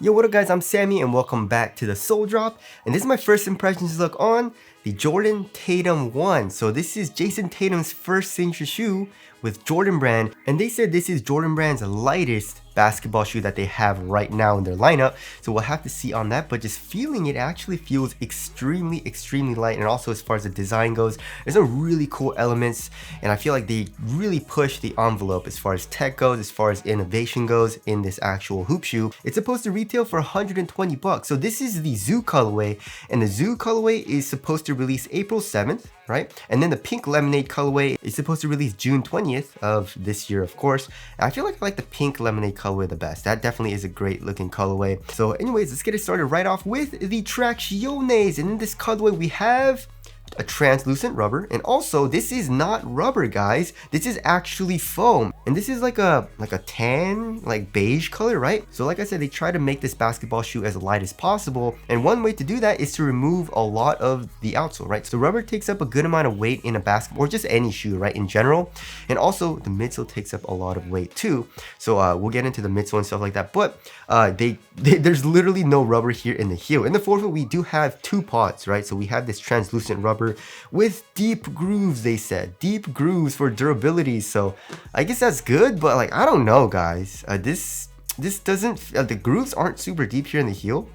Yo, what up guys, I'm Sammy and welcome back to the Soul Drop, and this is my first impressions look on the Jordan Tatum 1. So this is Jayson Tatum's first signature shoe with Jordan Brand, and they said this is Jordan Brand's lightest basketball shoe that they have right now in their lineup, so we'll have to see on that. But just feeling it actually feels extremely light, and also as far as the design goes, there's some really cool elements, and I feel like they really push the envelope as far as tech goes, as far as innovation goes in this actual hoop shoe. It's supposed to retail for 120 bucks. So this is the Zoo colorway, and the Zoo colorway is supposed to release April 7th, right? And then the pink lemonade colorway is supposed to release June 20th of this year, of course. And I feel like I like the pink lemonade colorway the best. That definitely is a great looking colorway. So anyways, let's get it started right off with the Tracciones. And in this colorway we have a translucent rubber, and also this is not rubber, guys. This is actually foam, and this is like a tan, like beige color, right? So like I said, they try to make this basketball shoe as light as possible, and one way to do that is to remove a lot of the outsole, right? So rubber takes up a good amount of weight in a basketball or just any shoe, right, in general, and also the midsole takes up a lot of weight too. So we'll get into the midsole and stuff like that, but there's literally no rubber here in the heel. In the forefoot we do have two pods, right? So we have this translucent rubber with deep grooves, they said. Deep grooves for durability. So I guess that's good, but like, I don't know, guys. This doesn't, the grooves aren't super deep here in the heel.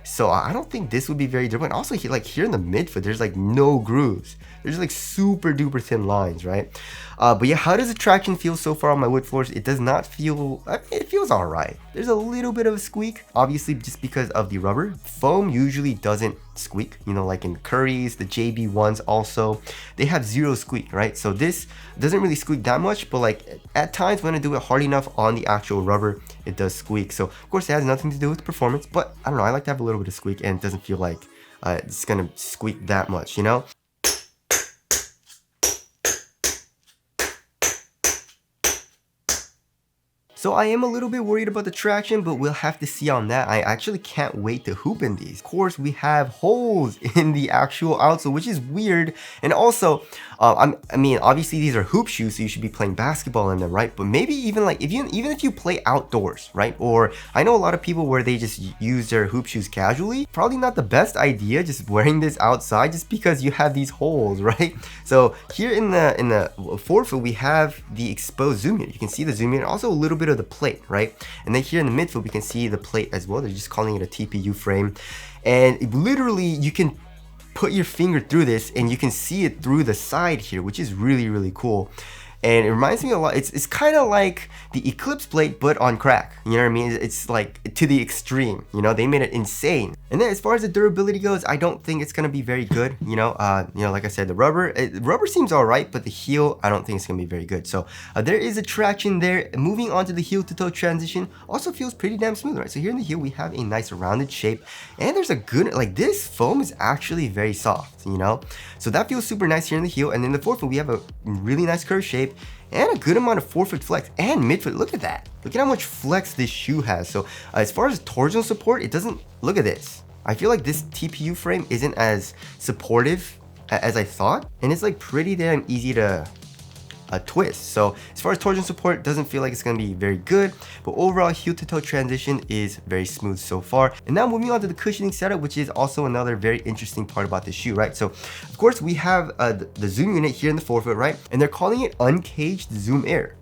So I don't think this would be very durable. And also here, like here in the midfoot, there's like no grooves. There's like super duper thin lines, right? But yeah, how does the traction feel so far on my wood floors? It does not feel, I mean, it feels all right. There's a little bit of a squeak, obviously just because of the rubber. Foam usually doesn't squeak, you know, like in Curry's, the JB ones also, they have zero squeak, right? So this doesn't really squeak that much, but like at times when I do it hard enough on the actual rubber, it does squeak. So of course it has nothing to do with performance, but I don't know, I like to have a little bit of squeak, and it doesn't feel like it's gonna squeak that much, you know? So I am a little bit worried about the traction, but we'll have to see on that. I actually can't wait to hoop in these. Of course, we have holes in the actual outsole, which is weird. And also, I mean, obviously these are hoop shoes, so you should be playing basketball in them, right? But maybe even like, even if you play outdoors, right? Or I know a lot of people where they just use their hoop shoes casually. Probably not the best idea just wearing this outside, just because you have these holes, right? So here in the forefoot, we have the exposed zoom unit. You can see the zoom unit, also a little bit of the plate, right? And then here in the midfoot we can see the plate as well. They're just calling it a TPU frame, and literally you can put your finger through this and you can see it through the side here, which is really cool. And it reminds me a lot, it's kind of like the Eclipse plate but on crack, you know what I mean? It's like to the extreme, you know, they made it insane. And then as far as the durability goes, I don't think it's gonna be very good, you know, like I said, the rubber seems all right, but the heel, I don't think it's gonna be very good. So there is a traction there. Moving on to the heel to toe transition, also feels pretty damn smooth, right? So here in the heel we have a nice rounded shape, and there's a good, like this foam is actually very soft, you know, so that feels super nice here in the heel. And then the forefoot we have a really nice curved shape and a good amount of forefoot flex and midfoot. Look at that. Look at how much flex this shoe has. So as far as torsional support, it doesn't, look at this. I feel like this TPU frame isn't as supportive as I thought, and it's like pretty damn easy to twist. So as far as torsion support, it doesn't feel like it's gonna be very good, but overall heel to toe transition is very smooth so far. And now moving on to the cushioning setup, which is also another very interesting part about the shoe, right? So of course we have the zoom unit here in the forefoot, right? And they're calling it uncaged zoom air,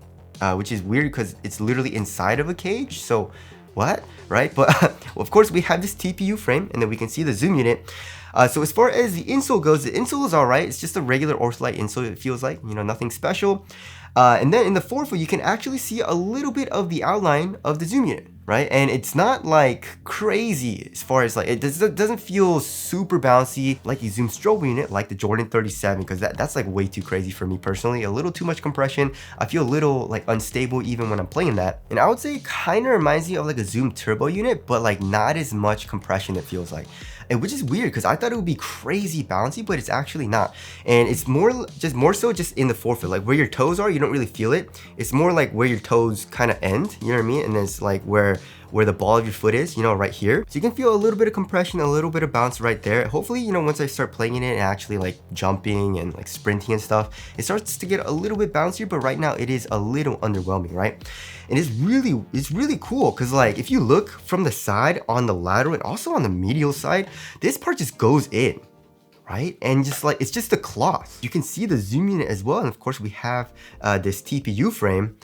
which is weird because it's literally inside of a cage. So what, right? But well, of course we have this TPU frame, and then we can see the zoom unit. So as far as the insole goes, the insole is alright. It's just a regular Ortholite insole, it feels like, you know, nothing special. And then in the forefoot, you can actually see a little bit of the outline of the zoom unit, right? And it's not like crazy as far as like, it doesn't feel super bouncy like the Zoom strobe unit, like the Jordan 37, because that's like way too crazy for me personally. A little too much compression. I feel a little like unstable even when I'm playing that. And I would say it kind of reminds me of like a Zoom turbo unit, but like not as much compression, it feels like. And which is weird because I thought it would be crazy bouncy, but it's actually not. And it's more so just in the forefoot, like where your toes are, you don't really feel it. It's more like where your toes kind of end, you know what I mean? And it's like where where the ball of your foot is, you know, right here. So you can feel a little bit of compression, a little bit of bounce right there. Hopefully, you know, once I start playing in it and actually like jumping and like sprinting and stuff, it starts to get a little bit bouncier, but right now it is a little underwhelming, right? And it's really cool because like if you look from the side on the lateral and also on the medial side, this part just goes in, right? And just like, it's just a cloth. You can see the zoom unit as well. And of course we have this TPU frame.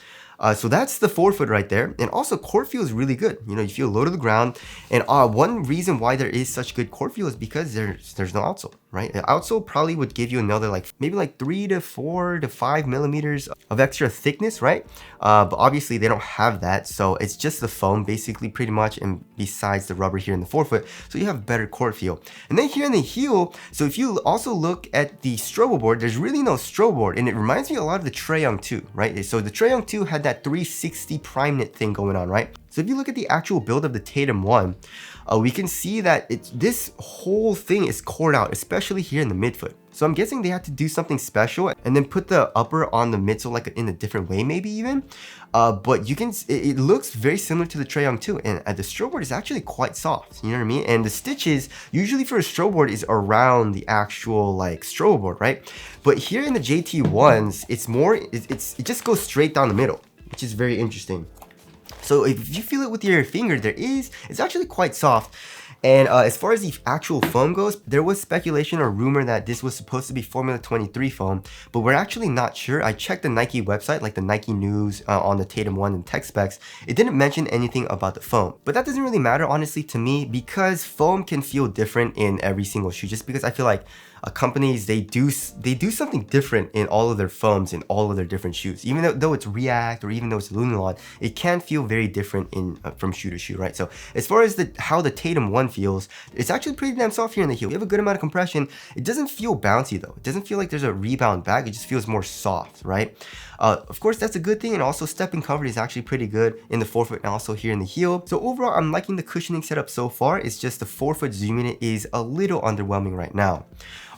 So that's the forefoot right there. And also court feel is really good. You know, you feel low to the ground. And one reason why there is such good court feel is because there's no outsole, right? The outsole probably would give you another like maybe like 3 to 4 to 5 millimeters of extra thickness, right? But obviously they don't have that. So it's just the foam basically pretty much, and besides the rubber here in the forefoot. So you have better court feel. And then here in the heel, so if you also look at the strobo board, there's really no strobo board. And it reminds me a lot of the Trae Young 2, right? So the Trae Young 2 had that 360 prime knit thing going on, right? So if you look at the actual build of the Tatum 1, we can see that this whole thing is cored out, especially here in the midfoot. So I'm guessing they had to do something special and then put the upper on the midsole like in a different way, maybe even. But you can, it looks very similar to the Trae Young 2, and the strobe board is actually quite soft, you know what I mean? And the stitches, usually for a strobe board, is around the actual like strobe board, right? But here in the JT1s, it's more, it just goes straight down the middle, which is very interesting. So if you feel it with your finger, it's actually quite soft. And as far as the actual foam goes, there was speculation or rumor that this was supposed to be Formula 23 foam, but we're actually not sure. I checked the Nike website, like the Nike news on the Tatum 1 and tech specs. It didn't mention anything about the foam, but that doesn't really matter honestly to me, because foam can feel different in every single shoe, just because I feel like companies, they do something different in all of their foams in all of their different shoes. Even though it's React or even though it's Lunarlon, it can feel very different in from shoe to shoe, right? So as far as how the Tatum 1 feels, it's actually pretty damn soft here in the heel. You have a good amount of compression. It doesn't feel bouncy though. It doesn't feel like there's a rebound back. It just feels more soft, right? Of course, that's a good thing. And also step and cover is actually pretty good in the forefoot and also here in the heel. So overall, I'm liking the cushioning setup so far. It's just the forefoot zoom unit is a little underwhelming right now.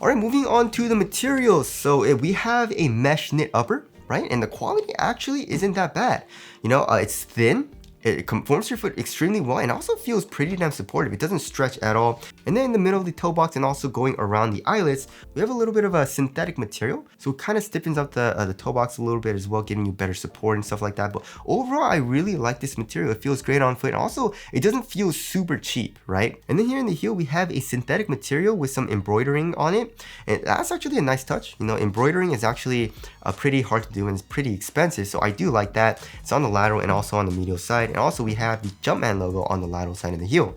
All right, moving on to the materials. So we have a mesh knit upper, right? And the quality actually isn't that bad. You know, it's thin. It conforms to your foot extremely well and also feels pretty damn supportive. It doesn't stretch at all. And then in the middle of the toe box and also going around the eyelets, we have a little bit of a synthetic material. So it kind of stiffens up the toe box a little bit as well, giving you better support and stuff like that. But overall, I really like this material. It feels great on foot. And also, it doesn't feel super cheap, right? And then here in the heel, we have a synthetic material with some embroidering on it. And that's actually a nice touch. You know, embroidering is actually pretty hard to do and it's pretty expensive. So I do like that. It's on the lateral and also on the medial side. And also we have the Jumpman logo on the lateral side of the heel.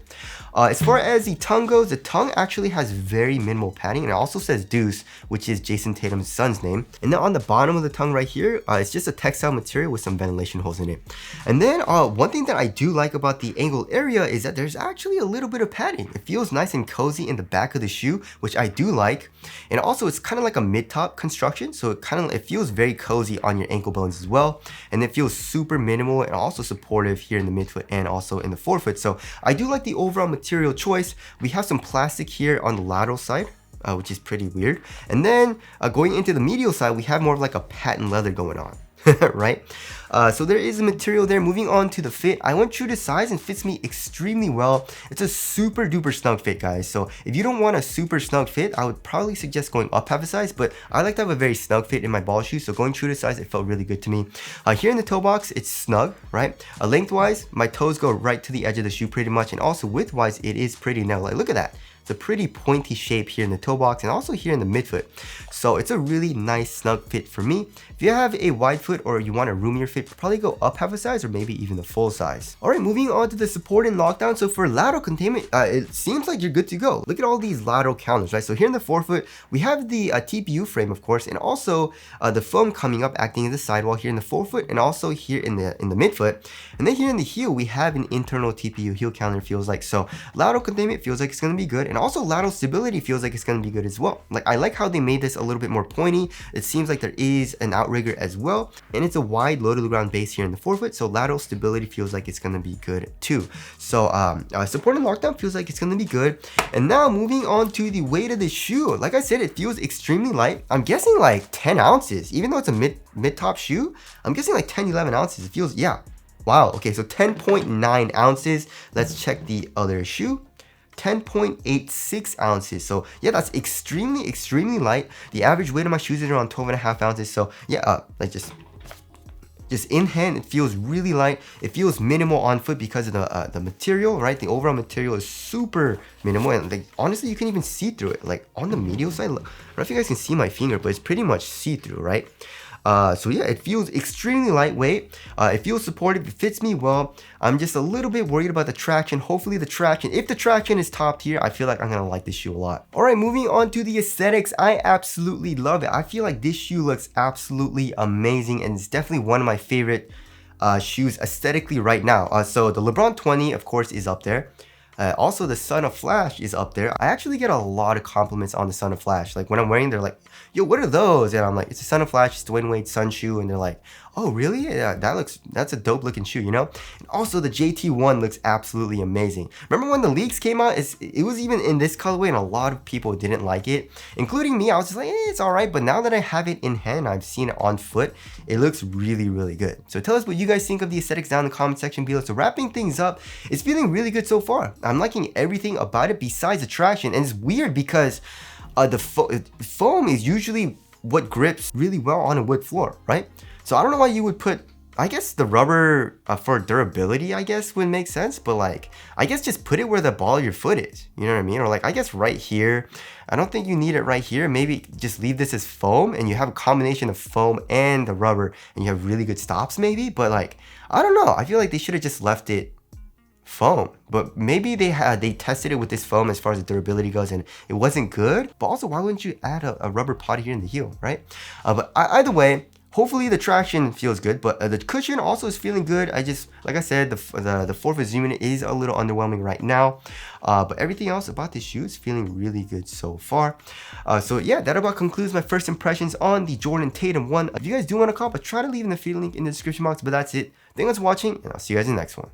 As far as the tongue goes, the tongue actually has very minimal padding, and it also says Deuce, which is Jayson Tatum's son's name. And then on the bottom of the tongue right here, it's just a textile material with some ventilation holes in it. And then one thing that I do like about the ankle area is that there's actually a little bit of padding. It feels nice and cozy in the back of the shoe, which I do like. And also it's kind of like a mid-top construction, so it feels very cozy on your ankle bones as well. And it feels super minimal and also supportive here in the midfoot and also in the forefoot. So I do like the overall material choice. We have some plastic here on the lateral side, which is pretty weird. And then going into the medial side, we have more of like a patent leather going on. Right? So there is a material there. Moving on to the fit, I went true to size and fits me extremely well. It's a super duper snug fit, guys. So if you don't want a super snug fit, I would probably suggest going up half a size, but I like to have a very snug fit in my ball shoe. So going true to size, it felt really good to me. Here in the toe box, it's snug, right? Lengthwise, my toes go right to the edge of the shoe pretty much. And also widthwise, it is pretty narrow. Like, look at that. It's a pretty pointy shape here in the toe box and also here in the midfoot. So it's a really nice snug fit for me. If you have a wide foot or you want a roomier fit, probably go up half a size or maybe even the full size. All right, moving on to the support and lockdown. So for lateral containment, it seems like you're good to go. Look at all these lateral counters, right? So here in the forefoot, we have the TPU frame, of course, and also the foam coming up acting as a sidewall here in the forefoot and also here in the midfoot. And then here in the heel, we have an internal TPU heel counter, feels like. So lateral containment feels like it's going to be good. And also lateral stability feels like it's going to be good as well. Like, I like how they made this a little bit more pointy. It seems like there is an outrigger as well. And it's a wide low to the ground base here in the forefoot. So lateral stability feels like it's going to be good too. So support and lockdown feels like it's going to be good. And now moving on to the weight of the shoe. Like I said, it feels extremely light. I'm guessing like 10 ounces, even though it's a mid-top shoe. I'm guessing like 10, 11 ounces. It feels, yeah. Wow, okay, so 10.9 ounces. Let's check the other shoe. 10.86 ounces. So yeah, that's extremely light. The average weight of my shoes is around 12.5 ounces. So yeah, like just in hand, it feels really light. It feels minimal on foot because of the material, right? The overall material is super minimal, and like honestly, you can even see through it. Like on the medial side, I don't know if you guys can see my finger, but it's pretty much see-through, right? So yeah, it feels extremely lightweight. It feels supportive. It fits me well. I'm just a little bit worried about the traction. Hopefully the traction, if the traction is top tier, I feel like I'm gonna like this shoe a lot. All right, moving on to the aesthetics. I absolutely love it. I feel like this shoe looks absolutely amazing, and it's definitely one of my favorite shoes aesthetically right now. So the LeBron 20, of course, is up there. Also, the Son of Flash is up there. I actually get a lot of compliments on the Son of Flash. Like when I'm wearing, they're like, yo, what are those? And I'm like, it's the Son of Flash, it's Dwayne Wade's son shoe. And they're like, oh, really? Yeah, that's a dope looking shoe, you know? And also the JT1 looks absolutely amazing. Remember when the leaks came out? It was even in this colorway and a lot of people didn't like it, including me. I was just like, it's all right. But now that I have it in hand, I've seen it on foot, it looks really good. So tell us what you guys think of the aesthetics down in the comment section below. So wrapping things up, it's feeling really good so far. I'm liking everything about it besides the traction. And it's weird because the foam is usually what grips really well on a wood floor, right? So I don't know why you would put, I guess the rubber for durability, I guess would make sense, but like, I guess just put it where the ball of your foot is, you know what I mean? Or like, I guess right here. I don't think you need it right here. Maybe just leave this as foam and you have a combination of foam and the rubber and you have really good stops maybe, but like, I don't know. I feel like they should have just left it foam, but maybe they tested it with this foam as far as the durability goes and it wasn't good. But also, why wouldn't you add a rubber pod here in the heel, right? But either way, hopefully the traction feels good, but the cushion also is feeling good. I just, like I said, the 4-foot zoom unit is a little underwhelming right now, but everything else about this shoe is feeling really good so far. So yeah, that about concludes my first impressions on the Jordan Tatum 1. If you guys do want to cop, try to leave in the affiliate link in the description box, but that's it. Thanks for watching, and I'll see you guys in the next one.